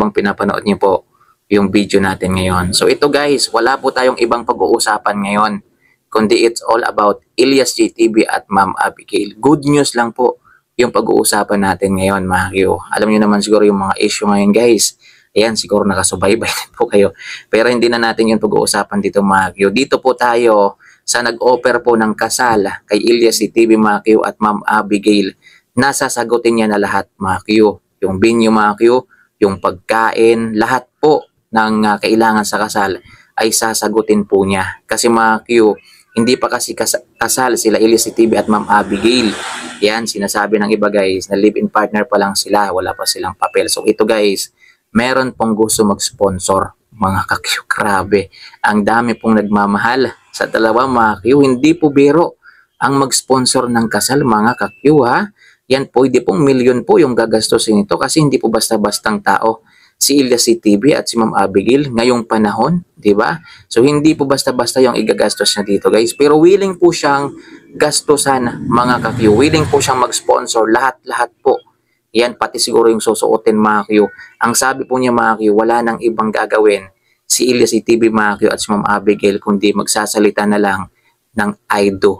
Bang pinapanood niyo po yung video natin ngayon. So ito guys, wala po tayong ibang pag-uusapan ngayon, kundi it's all about Elias JTV at Ma'am Abigail. Good news lang po yung pag-uusapan natin ngayon, mga Q. Alam niyo naman siguro yung mga issue ngayon guys. Ayan, siguro nakasubaybay din po kayo. Pero hindi na natin yung pag-uusapan dito, mga Q. Dito po tayo sa nag-offer po ng kasal kay Elias JTV, mga Q, at Ma'am Abigail. Nasasagutin niya na lahat, mga Q. Yung venue, mga Q, yung pagkain, lahat po ng kailangan sa kasal ay sasagutin po niya. Kasi mga Q, hindi pa kasi kasal sila Elias JTV at Ma'am Abigail. Yan, sinasabi ng iba guys na live-in partner pa lang sila, wala pa silang papel. So ito guys, meron pong gusto mag-sponsor, mga ka-Q. Grabe, ang dami pong nagmamahal sa dalawa, mga Q. Hindi po biro ang mag-sponsor ng kasal, mga ka-Q, ha. Yan, pwede pong milyon po yung gagastusin nito kasi hindi po basta-bastang tao si Elias JTV at si Ma'am Abigail ngayong panahon, di ba? So hindi po basta-basta yung igagastos niya dito guys, pero willing po siyang gastusan, mga ka-Q. Willing po siyang mag-sponsor, lahat-lahat po. Yan, pati siguro yung susuotin, mga Q. Ang sabi po niya, mga Q, wala nang ibang gagawin si Elias JTV, mga Q, at si Ma'am Abigail, kundi magsasalita na lang ng I do.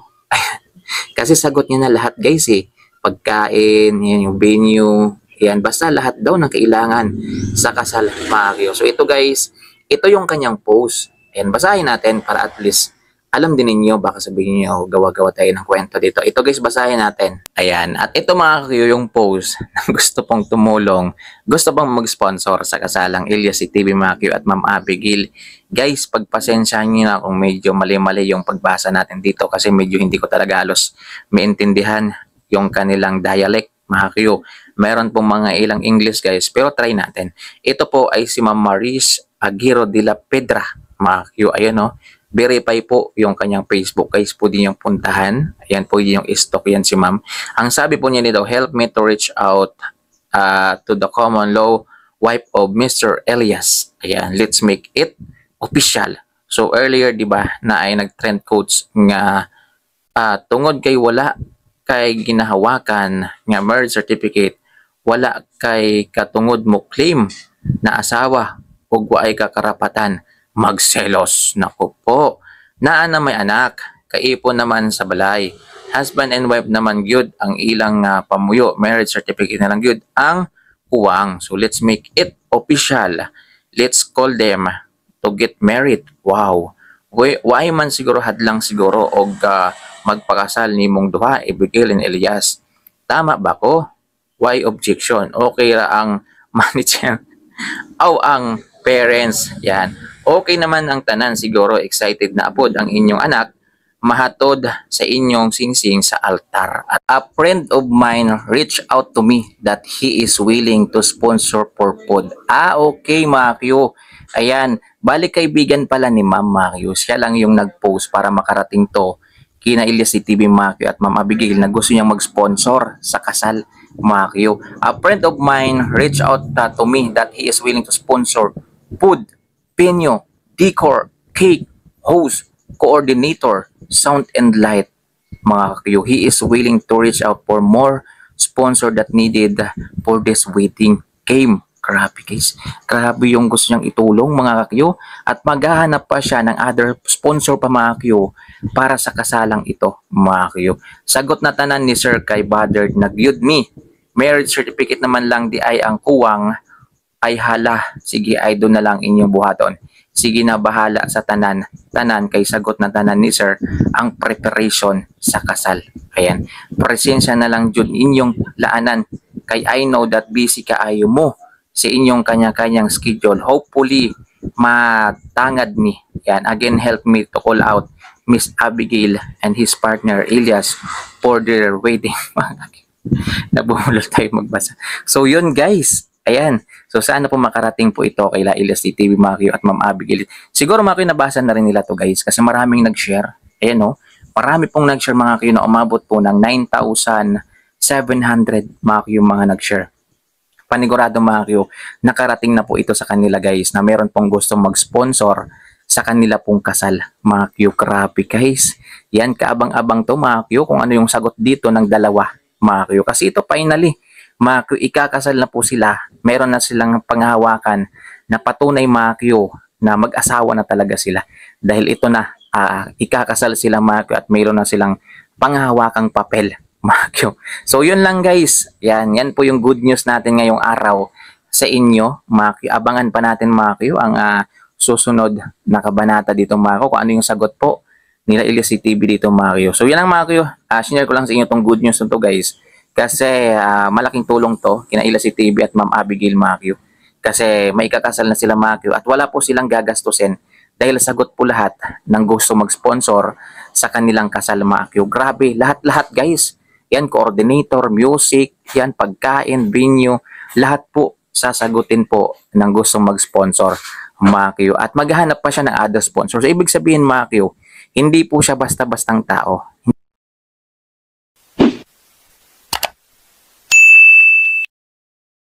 Kasi sagot niya na lahat guys eh. Pagkain, yan, yung venue, yan, basta lahat daw ng kailangan sa kasal, mga Q. So ito guys, ito yung kanyang post. Ayan, basahin natin para at least alam din ninyo, baka sabihin niyo gawa-gawa tayo ng kwento dito. Ito guys, basahin natin. Ayan, at ito, mga Q, yung post na gusto pong tumulong, gusto pong mag-sponsor sa kasalang Elias JTV, mga Q, at Ma'am Abigail. Guys, pagpasensyahan niyo na kung medyo mali-mali yung pagbasa natin dito kasi medyo hindi ko talaga halos maintindihan yung kanilang dialect, mga Q. Meron pong mga ilang English guys, pero try natin. Ito po ay si Ma'am Maris Aguirre de la Pedra, mga Q. Ayun, no? Verify po yung kanyang Facebook guys, po din yung puntahan. Ayan po yung stock yan si ma'am. Ang sabi po niya nito, help me to reach out to the common law wife of Mr. Elias. Ayan, let's make it official. So earlier, di ba, na ay nag-trend quotes nga tungod kay wala kay ginahawakan nga marriage certificate, wala kay katungod mo claim na asawa ug waay kakarapatan magselos. Nako po, naa na may anak, kaipon naman sa balay. Husband and wife naman gyud ang ilang pamuyo, marriage certificate na lang gyud ang kuwang. So let's make it official. Let's call them to get married. Wow. Why man siguro hadlang siguro og magpakasal nimong duha, Abigail and Elias. Tama ba ko? Why objection? Okay ra ang manager o ang parents. Yan. Okay naman ang tanan, siguro excited na apod ang inyong anak mahatod sa inyong singsing sa altar. At a friend of mine reached out to me that he is willing to sponsor for food. Okay, mga Q. Ayan, balik kaibigan pala ni Ma'am, mga Q. Siya lang yung nag-post para makarating to kina Elias JTV, mga Q, at Ma'am Abigail na gusto niyang mag-sponsor sa kasal, mga Q. A friend of mine reached out to me that he is willing to sponsor food, venue, decor, cake, host, coordinator, sound and light, mga Q. He is willing to reach out for more sponsor that needed for this wedding game. Grabe guys, grabe yung gusto niyang itulong, mga Q. At maghahanap pa siya ng other sponsor pa, mga Q, para sa kasalang ito, mga Q. Sagot na tanan ni Sir kay bothered nag-yud me. Marriage certificate naman lang di ay ang kuwang, ay hala, sige ay doon na lang inyong buhaton. Sige na bahala sa tanan kay sagot na tanan ni Sir ang preparation sa kasal. Ayan, presensya na lang jud inyong laanan kay I know that busy ka ayo mo sa inyong kanya-kanyang schedule. Hopefully matangad ni. Yan, again, help me to call out Miss Abigail and his partner Elias for their wedding. Nabumulol tayo magbasa. So yun guys, ayan. So sana po makarating po ito kay Elias JTV, mga Q, at Ma'am Abigail. Siguro, mga Q, nabasa na rin nila to guys kasi maraming nag-share. Ayan, no? Marami pong nag-share, mga Q, na umabot po ng 9,700, mga Q, yung mga nag-share. Panigurado, mga Q, nakarating na po ito sa kanila guys na meron pong gustong mag-sponsor sa kanila pong kasal, mga Q. Grabe guys. Yan, kaabang-abang to, mga Q, kung ano yung sagot dito ng dalawa, mga Q. Kasi ito finally, ikakasal na po sila. Meron na silang panghawakan na patunay na mag-asawa na talaga sila. Dahil ito na, ikakasal sila at mayroon na silang panghawakang papel. So yun lang guys. Yan po yung good news natin ngayong araw sa inyo. Abangan pa natin ang susunod na kabanata dito kung ano yung sagot po nila Elias TV dito So yan lang share ko lang sa inyo tong good news nito guys. Kasi malaking tulong to kina Elias TV at Ma'am Abigail kasi may kakasal na sila at wala po silang gagastusin dahil sagot po lahat ng gusto mag-sponsor sa kanilang kasal Grabe, lahat guys. Yan, coordinator, music, yan, pagkain, venue, lahat po sasagutin po ng gusto mag-sponsor at maghahanap pa siya ng other sponsors. So, ibig sabihin hindi po siya basta-bastang tao.